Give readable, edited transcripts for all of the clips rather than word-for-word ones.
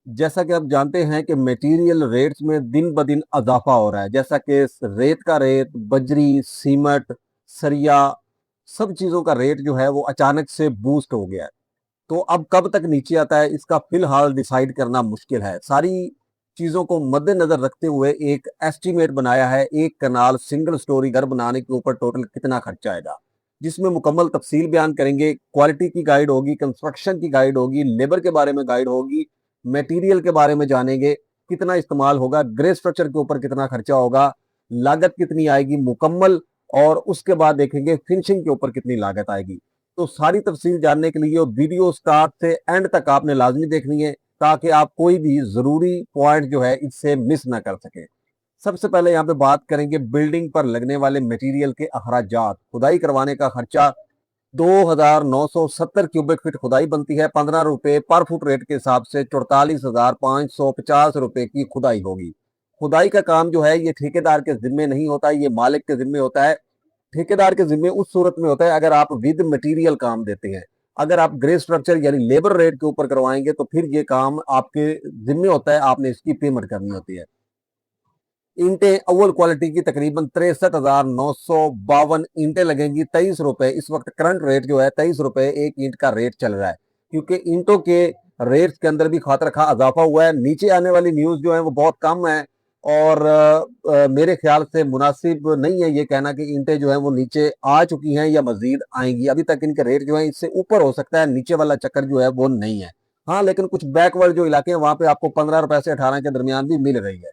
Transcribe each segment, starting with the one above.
जैसा कि आप जानते हैं कि मटेरियल रेट्स में दिन ब दिन इजाफा हो रहा है, जैसा कि रेत का रेट, बजरी, सीमेंट, सरिया, सब चीज़ों का रेट जो है वो अचानक से बूस्ट हो गया है। तो अब कब तक नीचे आता है इसका फिलहाल डिसाइड करना मुश्किल है। सारी चीज़ों को मद्देनज़र रखते हुए एक एस्टीमेट बनाया है, एक कनाल सिंगल स्टोरी घर बनाने के ऊपर टोटल कितना खर्चा आएगा, जिसमें मुकम्मल तफ़सील बयान करेंगे, क्वालिटी की गाइड होगी, कंस्ट्रक्शन की गाइड होगी, लेबर के बारे में गाइड होगी, मटेरियल के बारे में जानेंगे, कितना इस्तेमाल होगा, ग्रे स्ट्रक्चर के ऊपर कितना खर्चा होगा, लागत कितनी आएगी मुकम्मल, और उसके बाद देखेंगे फिनिशिंग के ऊपर कितनी लागत आएगी। तो सारी तफसील जानने के लिए वीडियो स्टार्ट से एंड तक आपने लाजमी देखनी है, ताकि आप कोई भी ज़रूरी पॉइंट जो है इससे मिस ना कर सकें। सबसे पहले यहाँ पे बात करेंगे बिल्डिंग पर लगने वाले मटेरियल के अखराजात। खुदाई करवाने का खर्चा 2,970 क्यूबिक फीट खुदाई बनती है, 15 रुपए पर फुट रेट के हिसाब से 44,550 रुपए की खुदाई होगी। खुदाई का काम जो है ये ठेकेदार के जिम्मे नहीं होता, ये मालिक के जिम्मे होता है। ठेकेदार के जिम्मे उस सूरत में होता है अगर आप विद मटेरियल काम देते हैं। अगर आप ग्रे स्ट्रक्चर यानी लेबर रेट के ऊपर करवाएंगे तो फिर ये काम आपके जिम्मे होता है, आपने इसकी पेमेंट करनी होती है। ईंटें अव्वल क्वालिटी की तकरीबन 63,952 ईंटें लगेंगी, 23 रुपए इस वक्त करंट रेट जो है, 23 रुपए एक ईंट का रेट चल रहा है, क्योंकि ईंटों के रेट के अंदर भी खातर खा इजाफा हुआ है। नीचे आने वाली न्यूज जो है वो बहुत कम है, और मेरे ख्याल से मुनासिब नहीं है ये कहना कि ईंटें जो है वो नीचे आ चुकी हैं या मजीद आएंगी। अभी तक इनके रेट जो है इससे ऊपर हो सकता है, नीचे वाला चक्कर जो है वो नहीं है। हाँ, लेकिन कुछ बैकवर्ड जो इलाके हैं वहां पे आपको 15 रुपए से 18 के दरमियान भी मिल रही है।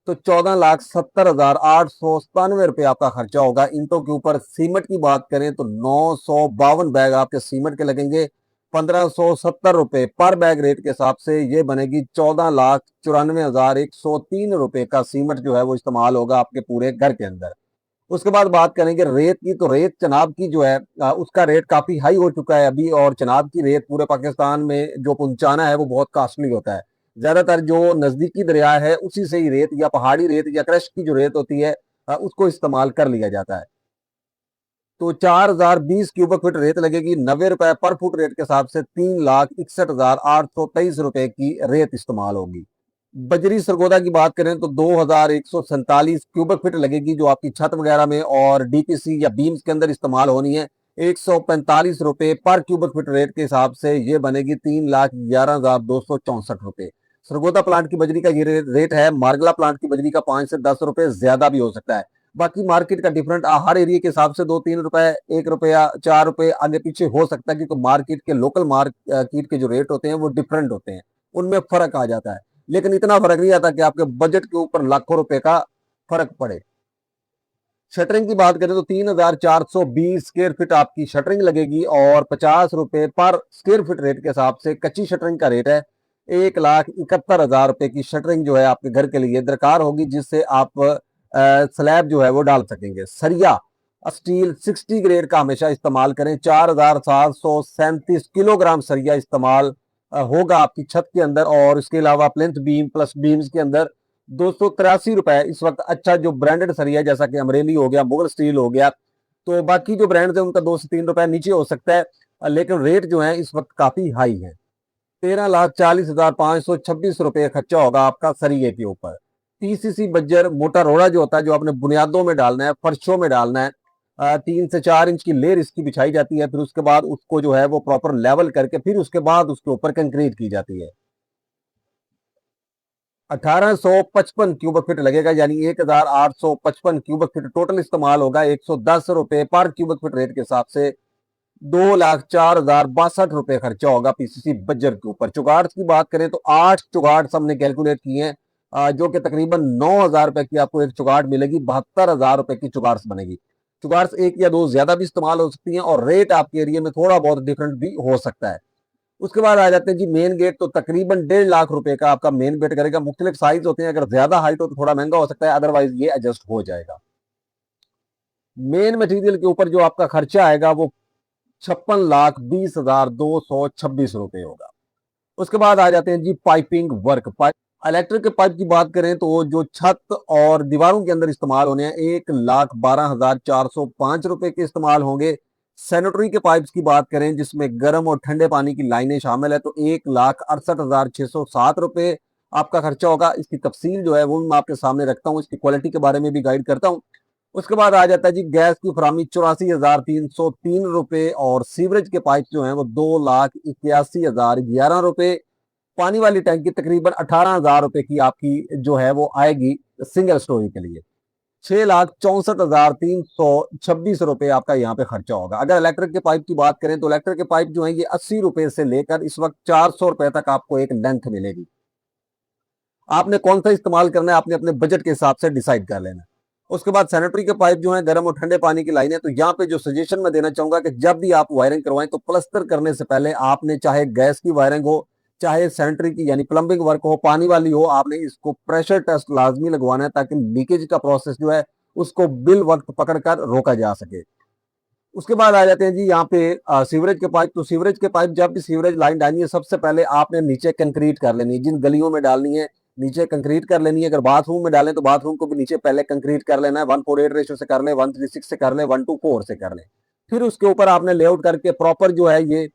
तो 14,70,897 रुपए आपका खर्चा होगा ईंटों के ऊपर। सीमेंट की बात करें तो 952 बैग आपके सीमेंट के लगेंगे, 1,570 रुपए पर बैग रेट के हिसाब से ये बनेगी 14,94,103 रुपए का सीमेंट जो है वो इस्तेमाल होगा आपके पूरे घर के अंदर। उसके बाद बात करेंगे रेत की, तो रेत चनाब की जो है उसका रेट काफी हाई हो चुका है अभी, और चनाब की रेत पूरे पाकिस्तान में जो पहुंचाना है वो बहुत कॉस्टली होता है। ज्यादातर जो नजदीकी दरिया है उसी से ही रेत या पहाड़ी रेत या क्रश की जो रेत होती है उसको इस्तेमाल कर लिया जाता है। तो 4,020 क्यूबिक फीट रेत लगेगी, 90 रुपए पर फुट रेट के हिसाब से 3,61,823 की रेत इस्तेमाल होगी। बजरी सरगोदा की बात करें तो 2,147 क्यूबिक फीट लगेगी, जो आपकी छत वगैरह में और डीपीसी या बीम्स के अंदर इस्तेमाल होनी है। 145 रुपए पर क्यूबिक फीट रेट के हिसाब से ये बनेगी 3,11,264 रुपए। सरगोदा प्लांट की बजरी का ये रेट है। मारगला प्लांट की बजरी का 5 से 10 रुपए ज्यादा भी हो सकता है। बाकी मार्केट का डिफरेंट हर एरिया के हिसाब से 2-3 रुपए, 1 रुपया, 4 रुपए आगे पीछे हो सकता है, क्योंकि मार्केट के लोकल मार्केट के जो रेट होते हैं वो डिफरेंट होते हैं, उनमें फर्क आ जाता है। लेकिन इतना फर्क नहीं आता कि आपके बजट के ऊपर लाखों रुपए का फर्क पड़े। शटरिंग की बात करें तो 3,420 स्क्वायर फीट आपकी शटरिंग लगेगी, और 50 रुपए पर स्क्वायर फीट रेट के हिसाब से कच्ची शटरिंग का रेट है। 1,71,000 रुपए की शटरिंग जो है आपके घर के लिए दरकार होगी, जिससे आप स्लैब जो है वो डाल सकेंगे। सरिया स्टील 60 ग्रेड का हमेशा इस्तेमाल करें। 4,737 किलोग्राम सरिया इस्तेमाल होगा आपकी छत के अंदर, और इसके अलावा प्लिंथ बीम प्लस बीम्स के अंदर 283 रुपए इस वक्त अच्छा जो ब्रांडेड सरिया, जैसा कि अमरेली हो गया, मुगल स्टील हो गया, तो बाकी जो ब्रांड है उनका 2 से 3 रुपए नीचे हो सकता है, लेकिन रेट जो है इस वक्त काफी हाई है। 13,40,526 रुपए खर्चा होगा आपका सरिये के ऊपर। पीसीसी बज्जर मोटा रोड़ा जो होता है, जो आपने बुनियादों में डालना है, फर्शों में डालना है, 3 से 4 इंच की लेयर इसकी बिछाई जाती है, फिर उसके बाद उसको जो है वो प्रॉपर लेवल करके फिर उसके बाद उसके ऊपर कंक्रीट की जाती है। 1,855 क्यूबिक फीट लगेगा, यानी 1,855 क्यूबिक फीट टोटल इस्तेमाल होगा। 110 रुपए पर क्यूबिक फीट रेट के हिसाब से 2,04,062 खर्चा होगा पीसीसी बज्जर के ऊपर। चुगाड़ की बात करें तो 8 चुगाड़ हमने कैलकुलेट किए हैं, जो कि तकरीबन 9,000 रुपए की आपको एक चुगाड़ मिलेगी। 72,000 रुपए की चुगाड़ बनेगी। चुगाड़ एक या दो ज्यादा भी इस्तेमाल हो सकती हैं, और रेट आपके एरिया में थोड़ा बहुत डिफरेंट भी हो सकता है। उसके बाद आ जाते हैं जी मेन गेट, तो तकरीबन 1.5 लाख रुपए का आपका मेन गेट करेगा। मुख्तलिफ साइज होते हैं, अगर ज्यादा हाइट हो तो थोड़ा महंगा हो सकता है, अदरवाइज ये एडजस्ट हो जाएगा। मेन मटेरियल के ऊपर जो आपका खर्चा आएगा वो 56,20,226 रुपए होगा। उसके बाद आ जाते हैं जी पाइपिंग वर्क। इलेक्ट्रिक के पाइप की बात करें तो जो छत और दीवारों के अंदर इस्तेमाल होने हैं, 1,12,405 रुपए के इस्तेमाल होंगे। सैनिटरी के पाइप्स की बात करें जिसमें गर्म और ठंडे पानी की लाइनें शामिल है तो 1,68,607 रुपए आपका खर्चा होगा। इसकी तफसील जो है वो भी मैं आपके सामने रखता हूँ, इसकी क्वालिटी के बारे में भी गाइड करता हूँ। उसके बाद आ जाता है जी गैस की फरामी 84,303 रुपए और सीवरेज के पाइप जो है वो 2,81,011 रुपए। पानी वाली टैंकी तकरीबन 18,000 रुपए की आपकी जो है वो आएगी सिंगल स्टोरी के लिए। 6,64,326 रुपए आपका यहाँ पे खर्चा होगा। अगर इलेक्ट्रिक के पाइप की बात करें तो इलेक्ट्रिक के पाइप जो है ये 80 रुपए से लेकर इस वक्त 400 रुपए तक आपको एक लेंथ मिलेगी। आपने कौन सा इस्तेमाल करना है आपने अपने बजट के हिसाब से डिसाइड कर लेना। उसके बाद सैनिटरी के पाइप जो है गर्म और ठंडे पानी की लाइन है तो यहाँ पे जो सजेशन मैं देना चाहूंगा कि जब भी आप वायरिंग करवाएं तो प्लस्तर करने से पहले आपने चाहे गैस की वायरिंग हो चाहे सैनिटरी की यानी प्लम्बिंग वर्क हो पानी वाली हो आपने इसको प्रेशर टेस्ट लाजमी लगवाना है ताकि लीकेज का प्रोसेस जो है उसको बिल वक्त पकड़कर रोका जा सके। उसके बाद आ जाते हैं जी यहाँ पे सीवरेज के पाइप। तो सीवरेज के पाइप जब भी सीवरेज लाइन डालनी है सबसे पहले आपने नीचे कंक्रीट कर लेनी है, जिन गलियों में डालनी है नीचे कंक्रीट कर लेनी है। अगर बाथरूम में डालें तो बाथरूम को भी नीचे पहले कंक्रीट कर लेना है। 1:8 रेशो से कर ले, 1:36 से कर ले, 1:4 से कर ले। फिर उसके ऊपर आपने लेआउट करके प्रॉपर जो है ये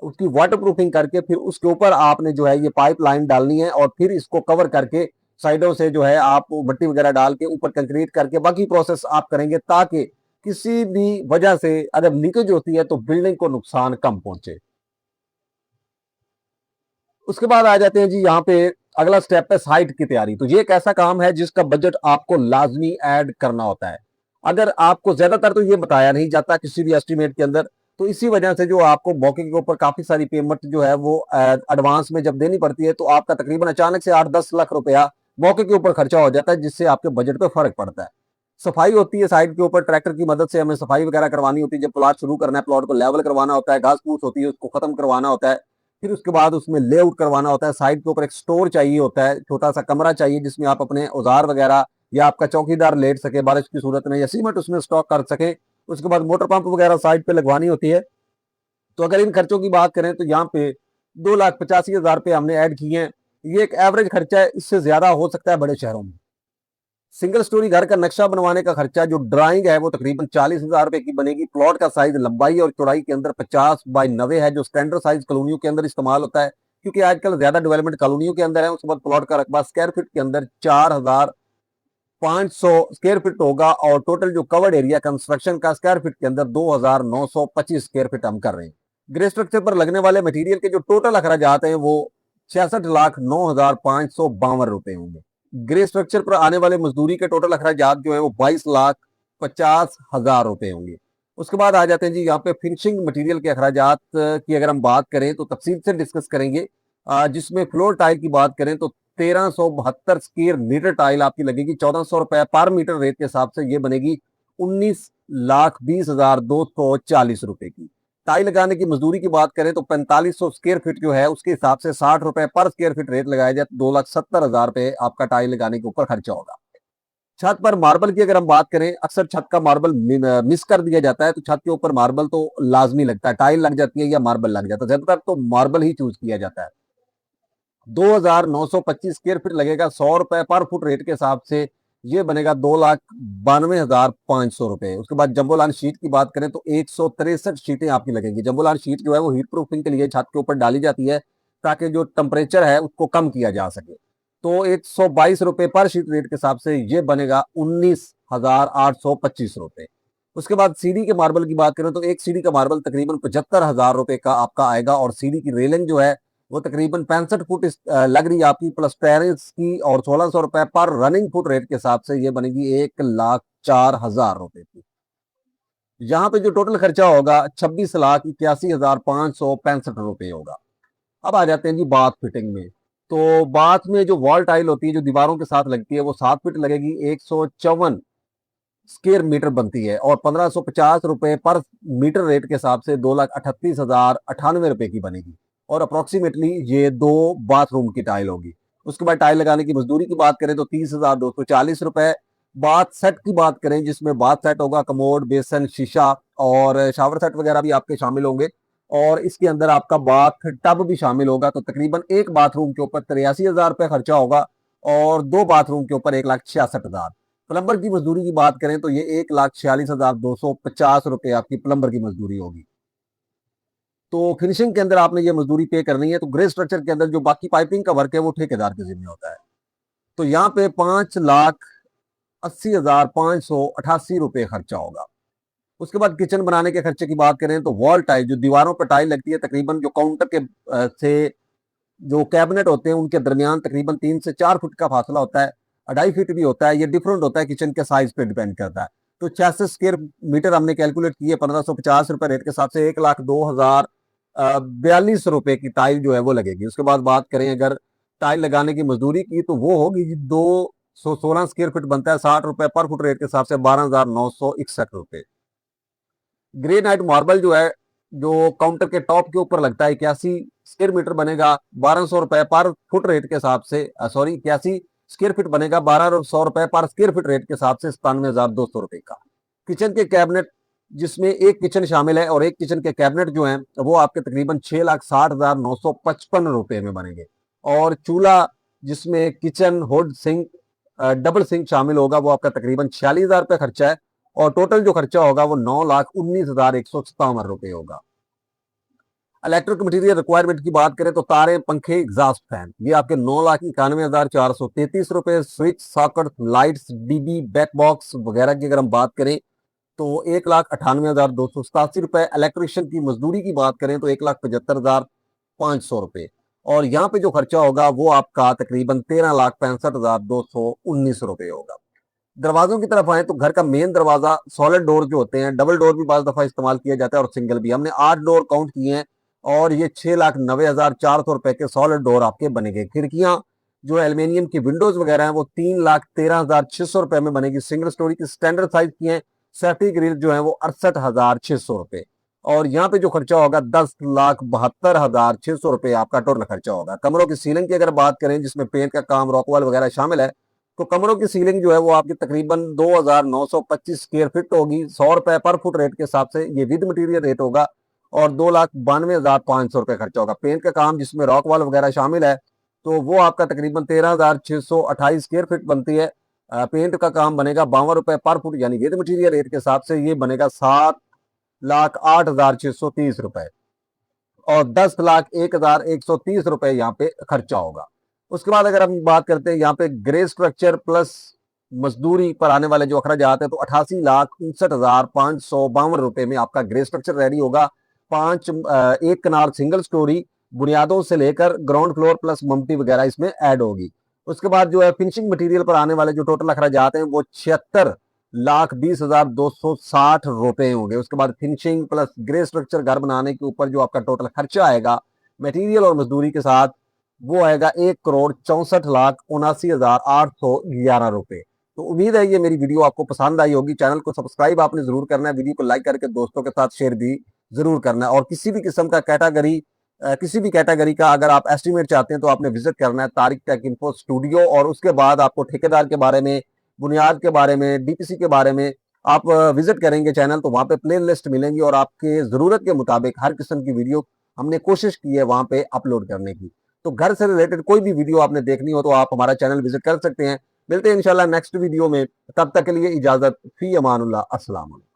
उसकी वाटर प्रूफिंग करके फिर उसके ऊपर आपने जो है ये पाइप लाइन डालनी है और फिर इसको कवर करके साइडों से जो है आप मट्टी वगैरह डाल के ऊपर कंक्रीट करके बाकी प्रोसेस आप करेंगे ताकि किसी भी वजह से अगर लीकेज होती है तो बिल्डिंग को नुकसान कम पहुंचे। उसके बाद आ जाते हैं जी यहाँ पे अगला स्टेप है साइट की तैयारी। तो ये एक ऐसा काम है जिसका बजट आपको लाजमी ऐड करना होता है। अगर आपको ज्यादातर तो ये बताया नहीं जाता किसी भी एस्टिमेट के अंदर, तो इसी वजह से जो आपको मौके के ऊपर काफी सारी पेमेंट जो है वो एडवांस में जब देनी पड़ती है तो आपका तकरीबन अचानक से 8-10 लाख रुपया मौके के ऊपर खर्चा हो जाता है जिससे आपके बजट पे फर्क पड़ता है। सफाई होती है साइड के ऊपर, ट्रैक्टर की मदद से हमें सफाई वगैरह करवानी होती है। जब प्लॉट शुरू करना है प्लॉट को लेवल करवाना होता है, घास फूस होती है उसको खत्म करवाना होता है। फिर उसके बाद उसमें लेआउट करवाना होता है। साइड के ऊपर एक स्टोर चाहिए होता है, छोटा सा कमरा चाहिए जिसमें आप अपने औजार वगैरह या आपका चौकीदार लेट सके बारिश की सूरत में या सीमेंट उसमें स्टॉक कर सके। उसके बाद मोटर पंप वगैरह साइड पे लगवानी होती है। तो अगर इन खर्चों की बात करें तो यहाँ पे 2,85,000 रुपये हमने ऐड किए हैं। ये एक एवरेज खर्चा है, इससे ज्यादा हो सकता है बड़े शहरों में। सिंगल स्टोरी घर का नक्शा बनवाने का खर्चा जो ड्राइंग है वो तकरीबन 40,000 रुपए की बनेगी। प्लॉट का साइज लंबाई और चौड़ाई के अंदर 50x90 है जो स्टैंडर्ड साइज कॉलोनियों के अंदर इस्तेमाल होता है क्योंकि आजकल ज्यादा डेवलपमेंट कॉलोनियों के अंदर है। उसके बाद प्लॉट का रकबा स्क्वायर फीट के अंदर 4,500 स्क्वायर फीट होगा और टोटल जो कवर्ड एरिया कंस्ट्रक्शन का स्क्वायर फीट के अंदर 2,925 स्क्वायर फीट हम कर रहे हैं। ग्रे स्ट्रक्चर पर लगने वाले मटेरियल के जो टोटल अखराजात हैं वो 66,09,552 रुपए होंगे। ग्रे स्ट्रक्चर पर आने वाले मजदूरी के टोटल अखराजात जो है वो 22,50,000 रुपए होंगे। उसके बाद आ जाते हैं जी यहाँ पे फिनिशिंग मटेरियल के अखराजात की अगर हम बात करें तो तफसील से डिस्कस करेंगे। जिसमें फ्लोर टाइल की बात करें तो 1,372 स्क्वायर मीटर टाइल आपकी लगेगी 1,400 रुपए पर मीटर रेट के हिसाब से ये बनेगी 19,20,240 रुपए की। टाइल लगाने की मजदूरी की बात करें तो 4,500 स्क्वायर फीट जो है उसके हिसाब से 60 रुपए पर स्क्वायर फीट रेट लगाया जाए तो 2,70,000 रुपए आपका टाइल लगाने के ऊपर खर्चा होगा। छत पर मार्बल की अगर हम बात करें अक्सर छत का मार्बल मिस कर दिया जाता है तो छत के ऊपर मार्बल तो लाजमी लगता है, टाइल लग जाती है या मार्बल लग जाता है, ज्यादातर तो मार्बल ही चूज किया जाता है। 2,925 स्क्वायर फीट लगेगा 100 रुपए पर फुट रेट के हिसाब से ये बनेगा 2,92,500 रुपए। उसके बाद जम्बोलान शीट की बात करें तो 163 शीटें आपकी लगेंगी। जम्बोलान शीट जो है वो हीट प्रूफिंग के लिए छत के ऊपर डाली जाती है ताकि जो टेम्परेचर है उसको कम किया जा सके। तो 122 रुपए पर शीट रेट के हिसाब से ये बनेगा 19,825 रुपए। उसके बाद सीढ़ी के मार्बल की बात करें तो एक सीढ़ी का मार्बल तकरीबन 75,000 रुपए का आपका आएगा और सीढ़ी की रेलिंग जो है वो तकरीबन 65 फुट लग रही है आपकी प्लस टेरेस की और 1,600 रुपए पर रनिंग फुट रेट के हिसाब से ये बनेगी 1,04,000 रुपए की। यहाँ पे जो टोटल खर्चा होगा 26,81,565 रुपए होगा। अब आ जाते हैं जी बाथ फिटिंग में। तो बाथ में जो वॉल टाइल होती है जो दीवारों के साथ लगती है वो 7 फीट लगेगी, 154 स्क्वायर मीटर बनती है और 1,550 रुपए पर मीटर रेट के हिसाब से 2,38,098 रुपए की बनेगी और अप्रोक्सीमेटली ये 2 बाथरूम की टाइल होगी। उसके बाद टाइल लगाने की मजदूरी की बात करें तो 30,240 रुपए। बाथ सेट की बात करें जिसमें बाथ सेट होगा, कमोड, बेसन, शीशा और शावर सेट वगैरह भी आपके शामिल होंगे और इसके अंदर आपका बाथ टब भी शामिल होगा। तो तकरीबन एक बाथरूम के ऊपर 83,000 रुपए खर्चा होगा और 2 बाथरूम के ऊपर 1,66,000। प्लम्बर की मजदूरी की बात करें तो ये 1,46,250 रुपए आपकी प्लम्बर की मजदूरी होगी। तो फिनिशिंग के अंदर आपने ये मजदूरी पे करनी है। तो ग्रे स्ट्रक्चर के अंदर जो बाकी पाइपिंग का वर्क है वो ठेकेदार के जिम्मे होता है। तो यहाँ पे 5,80,588 रुपए खर्चा होगा। उसके बाद किचन बनाने के खर्चे की बात करें तो वॉल टाइल, जो दीवारों पर टाइल लगती है, तकरीबन जो काउंटर के से जो कैबिनेट होते हैं उनके दरमियान तकरीबन 3 से 4 फुट का फासला होता है, 2.5 फीट भी होता है। ये डिफरेंट होता है, किचन के साइज पे डिपेंड करता है। तो 66 स्क्वायर मीटर हमने कैलकुलेट किए 1550 रुपए रेट के हिसाब से, 1,02,042 रुपए की टाइल जो है वो लगेगी। उसके बाद बात करें अगर टाइल लगाने की मजदूरी की तो वो होगी 216 स्क्वायर फीट बनता है, 60 रुपए पर फुट रेट के हिसाब से 12,961 रुपए। ग्रेनाइट मार्बल जो है, जो काउंटर के टॉप के ऊपर लगता है, 81 स्क्वायर मीटर बनेगा 1,200 रुपए पर फुट रेट के हिसाब से, सॉरी 81 स्क्वायर फीट बनेगा 1,200 रुपए पर स्क्वायर फीट रेट के हिसाब से 97,200 रुपए का। किचन के कैबिनेट, जिसमें एक किचन शामिल है और एक किचन के कैबिनेट जो है वो आपके तकरीबन 6,60,955 रुपए में बनेंगे। और चूल्हा, जिसमें kitchen hood sink double sink शामिल होगा, वो आपका तकरीबन 46,000 रुपये खर्चा है। और टोटल जो खर्चा होगा वो 9,19,157 रुपए होगा। इलेक्ट्रिक मटेरियल रिक्वायरमेंट की बात करें तो तारे, पंखे, एग्जॉस्ट फैन, ये आपके 9,91,433 रुपए। Switch, socket, lights, dB, back box वगैरह की अगर हम बात करें तो 1,98,287 रुपए। इलेक्ट्रिशियन की मजदूरी की बात करें तो 1,75,500 रुपए। और यहाँ पे जो खर्चा होगा वो आपका तकरीबन 13,65,219 रुपए होगा। दरवाजों की तरफ आए तो घर का मेन दरवाजा, सॉलिड डोर जो होते हैं, डबल डोर भी बाज दफा इस्तेमाल किया जाता है और सिंगल भी। हमने 8 डोर काउंट किए हैं और ये 6,90,400 रुपए के सॉलिड डोर आपके बनेंगे। खिड़कियां जो एल्यूमिनियम की विंडोज वगैरह हैं वो 3,13,600 रुपए में बनेगी, सिंगल स्टोरी की स्टैंडर्ड साइज की है। सेफ्टी ग्रिल जो है वो 68,600 रुपए। और यहाँ पे जो खर्चा होगा 10,72,600 रुपए आपका टोटल खर्चा होगा। कमरों की सीलिंग की अगर बात करें, जिसमें पेंट का काम, रॉकवॉल वगैरह शामिल है, तो कमरों की सीलिंग जो है वो आपकी तकरीबन 2,925 स्क्वायर फीट होगी, 100 रुपए पर फुट रेट के हिसाब से ये विद मटेरियल रेट होगा। और 2,92,500 रुपए खर्चा होगा। पेंट का काम, जिसमें रॉक वॉल वगैरह शामिल है, तो वो आपका तकरीबन 13,628 स्क्वायर फीट बनती है। पेंट का काम बनेगा 52 रुपए पर फुट, यानी विद मटीरियल रेट के हिसाब से ये बनेगा 7,08,630 रुपए। और 10,01,130 रुपए यहाँ पे खर्चा होगा। उसके बाद अगर हम बात करते हैं यहाँ पे ग्रे स्ट्रक्चर प्लस मजदूरी पर आने वाले जो अखराजात है, तो 88,59,552 रुपए में आपका ग्रे स्ट्रक्चर रेडी होगा। एक कनाल सिंगल स्टोरी, बुनियादों से लेकर ग्राउंड फ्लोर प्लस ममटी वगैरह इसमें ऐड होगी। उसके बाद जो है फिनिशिंग मटेरियल पर आने वाले जो टोटल अखराजात हैं वो 76,20,260 रुपए होंगे। उसके बाद फिनिशिंग प्लस ग्रे स्ट्रक्चर घर बनाने के ऊपर जो आपका टोटल खर्चा आएगा मटेरियल और मजदूरी के साथ, वो आएगा 1,64,79,811 रुपए। तो उम्मीद है ये मेरी वीडियो आपको पसंद आई होगी। चैनल को सब्सक्राइब आपने जरूर करना है, वीडियो को लाइक करके दोस्तों के साथ शेयर भी जरूर करना है। और किसी भी किस्म का किसी भी कैटेगरी का अगर आप एस्टिमेट चाहते हैं तो आपने विजिट करना है तारिक टेक इन्फो स्टूडियो। और उसके बाद आपको ठेकेदार के बारे में, बुनियाद के बारे में, डीपीसी के बारे में आप विजिट करेंगे चैनल, तो वहां पे प्ले लिस्ट मिलेंगी और आपके जरूरत के मुताबिक हर किस्म की वीडियो हमने कोशिश की है वहां पे अपलोड करने की। तो घर से रिलेटेड कोई भी वीडियो आपने देखनी हो तो आप हमारा चैनल विजिट कर सकते हैं। मिलते हैं इंशाल्लाह नेक्स्ट वीडियो में, तब तक के लिए इजाजत, फी अमानुल्लाह, अस्सलाम वालेकुम।